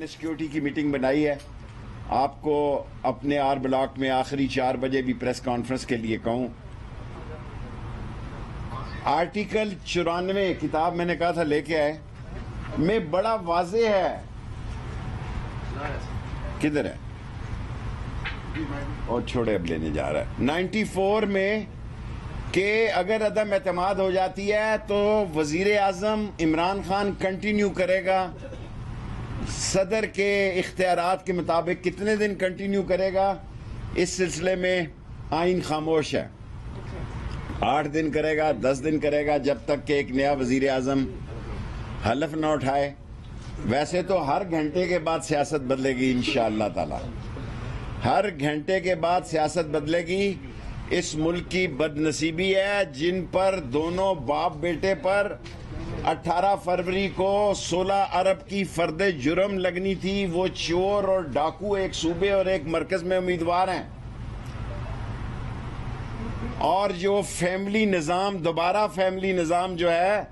Security کی meeting بنائی ہے. آپ کو اپنے آر بلاک میں آخری 4 بجے بھی پریس کانفرنس کے لیے کہوں. آرٹیکل 94 کتاب میں نے کہا تھا لے کے آئے میں بڑا واضح ہے. کدھر ہے؟ اور چھوڑے اب لینے جا رہا ہے. 94 میں کہ اگر عدم اعتماد ہو جاتی ہے تو وزیر اعظم عمران خان کنٹینیو کرے گا. صدر کے اختیارات کے مطابق کتنے دن کنٹینیو کرے گا اس سلسلے میں آئین خاموش ہے. 8 دن کرے گا، 10 دن کرے گا، جب تک کہ ایک نیا وزیر اعظم حلف نہ اٹھائے. ویسے تو ہر گھنٹے کے بعد سیاست بدلے گی انشاءاللہ تعالی. ہر گھنٹے کے بعد سیاست بدلے گی. اس ملک کی بد نصیبی ہے جن پر دونوں باپ بیٹے پر 18 فروری کو 16 ارب کی فرد جرم لگنی تھی. وہ چور اور ڈاکو ایک صوبے اور ایک مرکز میں امیدوار ہیں. اور جو فیملی نظام، دوبارہ فیملی نظام جو ہے،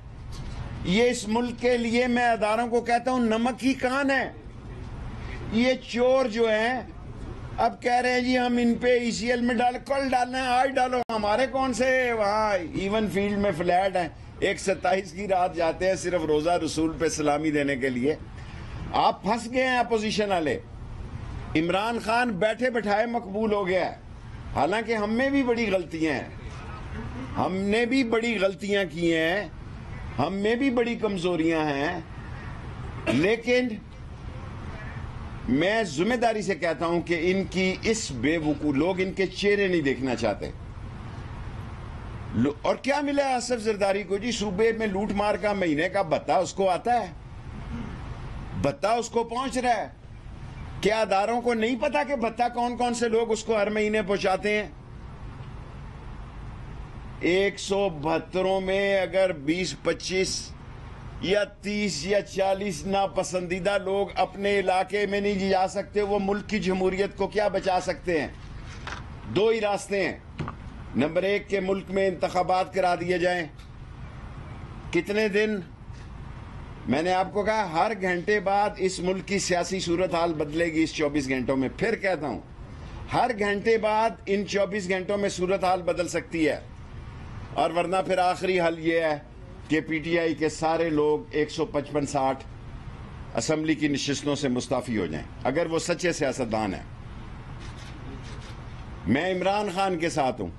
یہ اس ملک کے لیے میں اداروں کو کہتا ہوں نمک ہی کان ہے. یہ چور جو ہیں اب کہہ رہے ہیں جی ہم ان پہ ECL میں کل ڈالنا ہے، آج ڈالو. ہمارے کون سے وہاں ایون فیلڈ میں فلیٹ ہیں، 1/27 کی رات جاتے ہیں صرف روزہ رسول پہ سلامی دینے کے لیے. آپ پھنس گئے ہیں اپوزیشن والے. عمران خان بیٹھے بٹھائے مقبول ہو گیا ہے. حالانکہ ہم میں بھی بڑی غلطیاں ہیں، ہم نے بھی بڑی غلطیاں کی ہیں، ہم میں بھی بڑی کمزوریاں ہیں. لیکن میں ذمہ داری سے کہتا ہوں کہ ان کی اس بے وقوع لوگ ان کے چہرے نہیں دیکھنا چاہتے. اور کیا ملا آصف زرداری کو جی؟ صوبے میں لوٹ مار کا مہینے کا بھتہ اس کو آتا ہے، بھتہ اس کو پہنچ رہا ہے. کیا اداروں کو نہیں پتا کہ بھتہ کون کون سے لوگ اس کو ہر مہینے پہنچاتے ہیں؟ 172 میں اگر 20 25 یا 30 یا 40 ناپسندیدہ لوگ اپنے علاقے میں نہیں جا سکتے، وہ ملک کی جمہوریت کو کیا بچا سکتے ہیں؟ 2 ہی راستے ہیں. نمبر 1 کہ ملک میں انتخابات کرا دیے جائیں. کتنے دن؟ میں نے آپ کو کہا ہر گھنٹے بعد اس ملک کی سیاسی صورتحال بدلے گی. اس 24 گھنٹوں میں پھر کہتا ہوں ہر گھنٹے بعد ان 24 گھنٹوں میں صورتحال بدل سکتی ہے. اور ورنہ پھر آخری حل یہ ہے کہ PTI کے سارے لوگ 155-60 اسمبلی کی نشستوں سے مستعفی ہو جائیں اگر وہ سچے سیاستدان ہیں. میں عمران خان کے ساتھ ہوں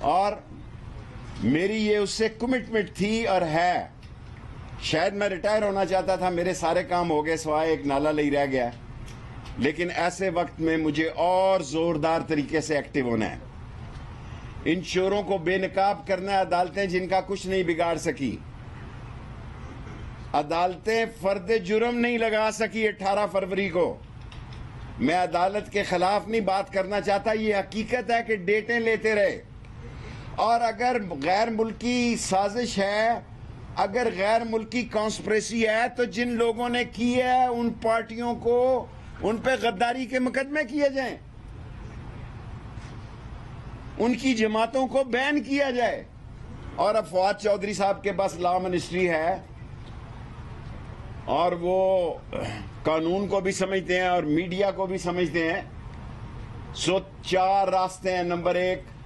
اور میری یہ اس سے کمٹمنٹ تھی اور ہے. شاید میں ریٹائر ہونا چاہتا تھا، میرے سارے کام ہو گئے سوائے ایک نالا لئی رہ گیا. لیکن ایسے وقت میں مجھے اور زوردار طریقے سے ایکٹیو ہونا ہے. ان چوروں کو بے نقاب کرنا ہے. عدالتیں جن کا کچھ نہیں بگاڑ سکی، عدالتیں فرد جرم نہیں لگا سکی 18 فروری کو. میں عدالت کے خلاف نہیں بات کرنا چاہتا، یہ حقیقت ہے کہ ڈیٹیں لیتے رہے. اور اگر غیر ملکی سازش ہے، اگر غیر ملکی کانسپریسی ہے، تو جن لوگوں نے کی ہے ان پارٹیوں کو ان پہ غداری کے مقدمے کیے جائیں، ان کی جماعتوں کو بین کیا جائے. اور اب فواد چودھری صاحب کے پاس لا منسٹری ہے اور وہ قانون کو بھی سمجھتے ہیں اور میڈیا کو بھی سمجھتے ہیں. سو 4 راستے ہیں. نمبر 1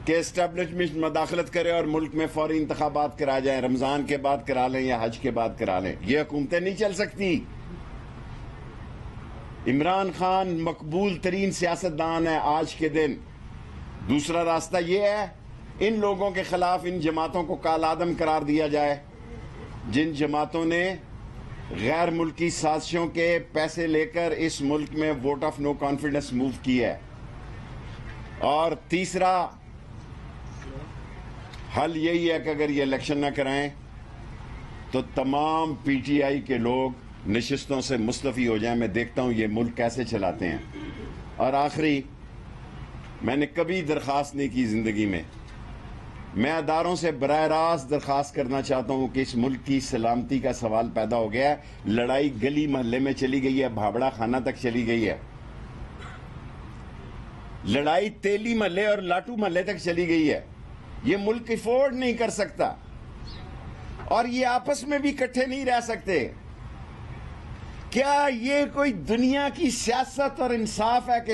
کہ اسٹیبلشمنٹ مداخلت کرے اور ملک میں فوری انتخابات کرا جائیں، رمضان کے بعد کرا لیں یا حج کے بعد کرا لیں. یہ حکومتیں نہیں چل سکتی. عمران خان مقبول ترین سیاستدان ہے آج کے دن. دوسرا راستہ یہ ہے ان لوگوں کے خلاف ان جماعتوں کو کالعدم قرار دیا جائے جن جماعتوں نے غیر ملکی سازشوں کے پیسے لے کر اس ملک میں vote of no confidence move کی ہے. اور تیسرا حل یہی ہے کہ اگر یہ الیکشن نہ کرائیں تو تمام PTI کے لوگ نشستوں سے مستعفی ہو جائیں. میں دیکھتا ہوں یہ ملک کیسے چلاتے ہیں. اور آخری، میں نے کبھی درخواست نہیں کی زندگی میں اداروں سے براہ راست درخواست کرنا چاہتا ہوں کہ اس ملک کی سلامتی کا سوال پیدا ہو گیا ہے. لڑائی گلی محلے میں چلی گئی ہے، بھابڑا خانہ تک چلی گئی ہے. لڑائی تیلی محلے اور لاٹو محلے تک چلی گئی ہے. یہ ملک افورڈ نہیں کر سکتا اور یہ آپس میں بھی اکٹھے نہیں رہ سکتے. کیا یہ کوئی دنیا کی سیاست اور انصاف ہے کہ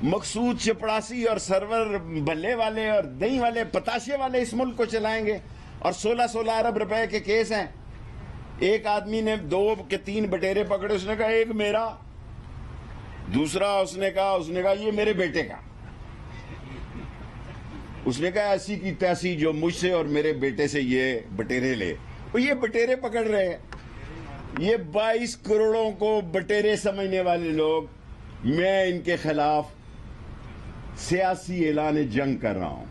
مقصود چپڑاسی اور سرور بھلے والے اور دہی والے پتاشے والے اس ملک کو چلائیں گے؟ اور 16 ارب روپے کے کیس ہیں. ایک آدمی نے 2 کے 3 بٹیرے پکڑے, اس نے کہا ایک میرا, دوسرا اس نے کہا یہ میرے بیٹے کا. اس نے کہا ایسی کی تیسی جو مجھ سے اور میرے بیٹے سے یہ بٹیرے لے. وہ یہ بٹیرے پکڑ رہے ہیں, یہ 22 کروڑوں کو بٹیرے سمجھنے والے لوگ. میں ان کے خلاف سیاسی اعلان جنگ کر رہا ہوں.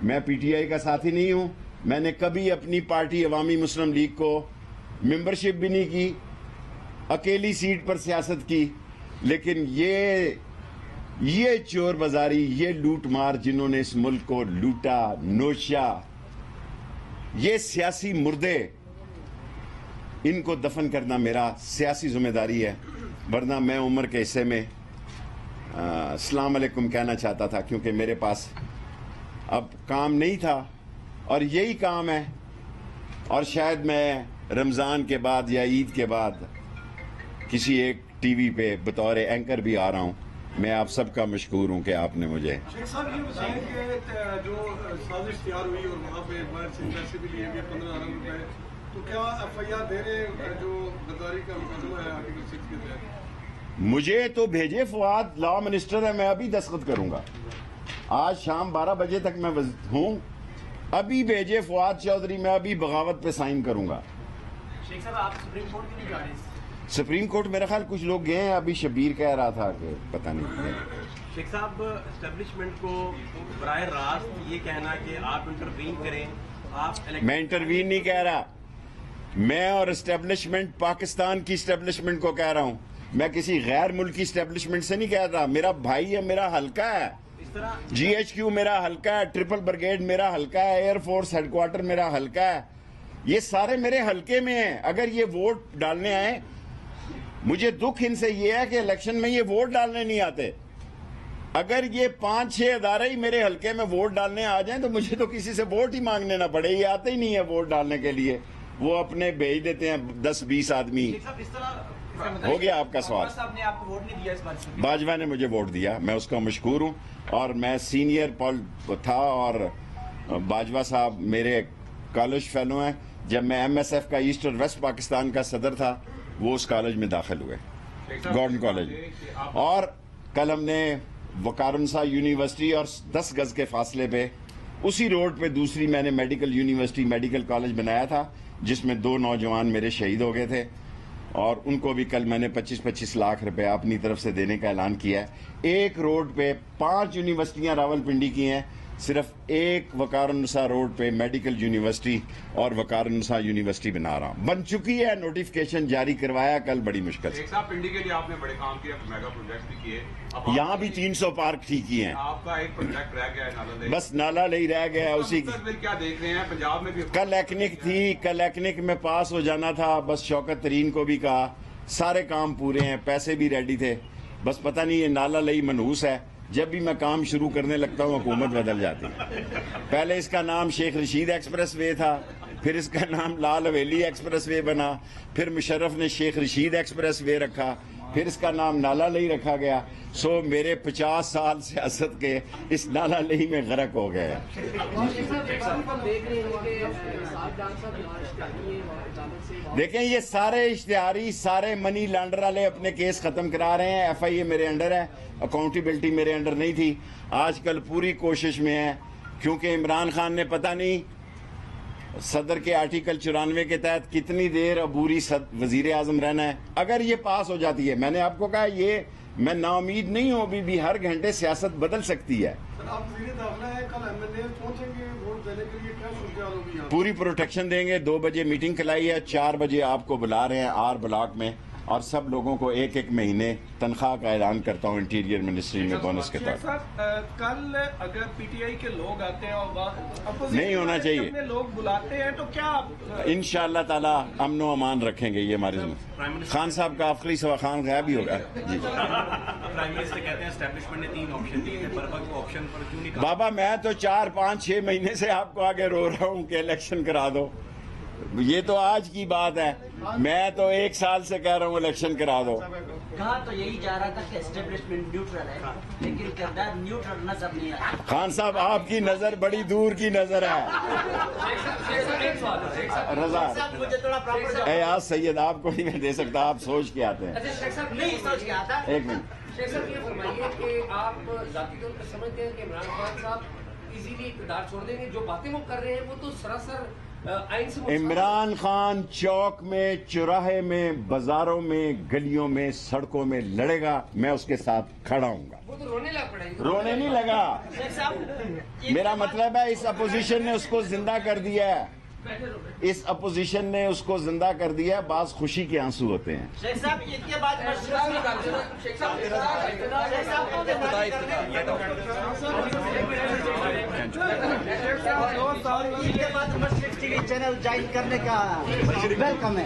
میں پی ٹی آئی کا ساتھی نہیں ہوں. میں نے کبھی اپنی پارٹی عوامی مسلم لیگ کو ممبرشپ بھی نہیں کی, اکیلی سیٹ پر سیاست کی. لیکن یہ چور بازاری, یہ لوٹ مار جنہوں نے اس ملک کو لوٹا نوشا, یہ سیاسی مردے, ان کو دفن کرنا میرا سیاسی ذمہ داری ہے. ورنہ میں عمر کے حصے میں السلام علیکم کہنا چاہتا تھا, کیونکہ میرے پاس اب کام نہیں تھا اور یہی کام ہے. اور شاید میں رمضان کے بعد یا عید کے بعد کسی ایک ٹی وی پہ بطور اینکر بھی آ رہا ہوں. میں آپ سب کا مشکور ہوں کہ آپ نے مجھے. شیخ صاحب یہ بتائیں کہ جو سازش تیار ہوئی اور وہاں پہ باہر سے پیسے بھی لیے گئے 15 ارب روپے, تو کیا ایف آئی آر دے رہے جو غداری کا مقدمہ ہے آرٹیکل 6 کے تحت؟ مجھے تو بھیجے, فواد لا منسٹر ہے, میں ابھی دستخط کروں گا. آج شام 12 بجے تک میں ہوں, ابھی بھیجے فواد چودھری, میں ابھی بغاوت پہ سائن کروں گا. شیخ صاحب آپ سپریم کورٹ کیوں نہیں جا رہے؟ سپریم کورٹ میرا خیال کچھ لوگ گئے ہیں, ابھی شبیر کہہ رہا تھا کہ پتہ نہیں. شیخ صاحب اسٹیبلشمنٹ کو براہ راست یہ کہنا کہ آپ انٹروین کریں, میں انٹروین نہیں کہہ رہا, میں اور اسٹیبلشمنٹ پاکستان کی اسٹیبلشمنٹ کو کہہ رہا ہوں. میں کسی غیر ملکی اسٹیبلشمنٹ سے نہیں کہہ رہا. میرا بھائی ہے, میرا حلقہ ہے, جی ایچ کیو میرا حلقہ ہے, ٹرپل بریگیڈ میرا حلقہ ہے, ایئر فورس ہیڈ کوارٹر میرا حلقہ ہے. یہ سارے میرے حلقے میں ہیں. اگر یہ ووٹ ڈالنے آئے, مجھے دکھ ان سے یہ ہے کہ الیکشن میں یہ ووٹ ڈالنے نہیں آتے. اگر یہ 5-6 ادارے ہی میرے حلقے میں ووٹ ڈالنے آ جائیں تو مجھے تو کسی سے ووٹ ہی مانگنے نہ پڑے. یہ آتے ہی نہیں ہے ووٹ ڈالنے کے لیے, وہ اپنے بھیج دیتے ہیں 10-20 آدمی. ہو گیا آپ کا سوال. باجوہ نے مجھے ووٹ دیا, میں اس کا مشکور ہوں. اور میں سینئر تھا اور باجوہ صاحب میرے کالج فیلو ہیں. جب میں ایم ایس ایف کا ایسٹ اور ویسٹ پاکستان کا صدر تھا, وہ اس کالج میں داخل ہوئے, گورڈن کالج میں. اور کل ہم نے وقارنسا یونیورسٹی اور 10 گز کے فاصلے پہ اسی روڈ پہ دوسری میں نے میڈیکل یونیورسٹی میڈیکل کالج بنایا تھا, جس میں 2 نوجوان میرے شہید ہو گئے تھے. اور ان کو بھی کل میں نے 25-25 لاکھ روپے اپنی طرف سے دینے کا اعلان کیا ہے. ایک روڈ پہ 5 یونیورسٹیاں راولپنڈی کی ہیں, صرف ایک وقارنسا روڈ پہ میڈیکل یونیورسٹی اور وقارنسا یونیورسٹی بنا رہا ہوں. بن چکی ہے, نوٹیفکیشن جاری کروایا کل بڑی مشکل سے. پنڈی کے لیے آپ نے بڑے کام کیے, میگا پروجیکٹ بھی کیے, یہاں بھی 300 پارک ٹھیک کیے ہیں. آپ کا ایک پروجیکٹ رہ گیا ہے, بس نالا لئی رہ گیا ہے. اسی کیا دیکھ رہے ہیں پنجاب میں بھی؟ کل ایکنک تھی, کل ایکنک میں پاس ہو جانا تھا. بس شوکت ترین کو بھی کہا سارے کام پورے ہیں, پیسے بھی ریڈی تھے, بس پتہ نہیں یہ نالا لئی منحوس ہے. جب بھی میں کام شروع کرنے لگتا ہوں حکومت بدل جاتی ہے. پہلے اس کا نام شیخ رشید ایکسپریس وے تھا, پھر اس کا نام لال حویلی ایکسپریس وے بنا, پھر مشرف نے شیخ رشید ایکسپریس وے رکھا, پھر اس کا نام نالا لئی رکھا گیا. سو میرے 50 سال سیاست کے اس نالا لئی میں غرق ہو گئے. دیکھیں یہ سارے اشتہاری, سارے منی لانڈر والے اپنے کیس ختم کرا رہے ہیں. ایف آئی اے میرے انڈر ہے, اکاؤنٹیبلٹی میرے انڈر نہیں تھی. آج کل پوری کوشش میں ہے, کیونکہ عمران خان نے پتہ نہیں صدر کے آرٹیکل 94 کے تحت کتنی دیر عبوری وزیر اعظم رہنا ہے. اگر یہ پاس ہو جاتی ہے, میں نے آپ کو کہا یہ میں نا امید نہیں ہوں, ابھی بھی ہر گھنٹے سیاست بدل سکتی ہے. پوری پروٹیکشن دیں گے. 2 بجے میٹنگ کھلائی ہے, 4 بجے آپ کو بلا رہے ہیں آر بلاک میں, اور سب لوگوں کو 1-1 مہینے تنخواہ کا اعلان کرتا ہوں انٹیریئر منسٹری میں بونس کے طور پر. کل اگر پی ٹی آئی کے لوگ آتے ہیں اور نہیں ہونا چاہیے, اپنے لوگ بلاتے ہیں تو کیا انشاءاللہ تعالی امن و امان رکھیں گے. یہ ہماری خان صاحب کا آخری سوا خان غائب ہی ہوگا. جی پرائم منسٹر کہتے ہیں اسٹیبلشمنٹ نے 3 آپشن دیے ہیں, پر وقت آپشن پر کیوں نہیں؟ بابا میں تو 4-5-6 مہینے سے آپ کو آگے رو رہا ہوں کہ الیکشن کرا دو. یہ تو آج کی بات ہے، میں تو 1 سال سے کہہ رہا ہوں الیکشن کرا دو. کہا تو یہی جا رہا تھا کہ اسٹیبلشمنٹ نیوٹرل ہے، لیکن کردار نیوٹرل نظر نہیں آیا. خان صاحب آپ کی نظر بڑی دور کی نظر ہے. رضا مجھے تھوڑا پراپر ایاز سید آپ کو نہیں میں دے سکتا، آپ سوچ کے آتے ہیں. نہیں سوچ کے آتا. ایک منٹ. شیخ صاحب یہ فرمائیے کہ آپ ذاتی طور پر سمجھتے ہیں کہ عمران خان صاحب ایزیلی اقتدار چھوڑ دیں گے؟ جو باتیں وہ کر رہے ہیں وہ تو سراسر آئین سے عمران خان چوک میں، چوراہے میں، بازاروں میں، گلیوں میں، سڑکوں میں لڑے گا، میں اس کے ساتھ کھڑا ہوں گا. وہ تو رونے لگ پڑے گا. رونے نہیں لگا، شیخ صاحب میرا مطلب ہے اس اپوزیشن نے اس کو زندہ کر دیا ہے. اس اپوزیشن نے اس کو زندہ کر دیا ہے. بعض خوشی کے آنسو ہوتے ہیں. شیخ صاحب اس کے بعد شیخ مشرق ٹی وی چینل جوائن کرنے کا ویلکم ہے.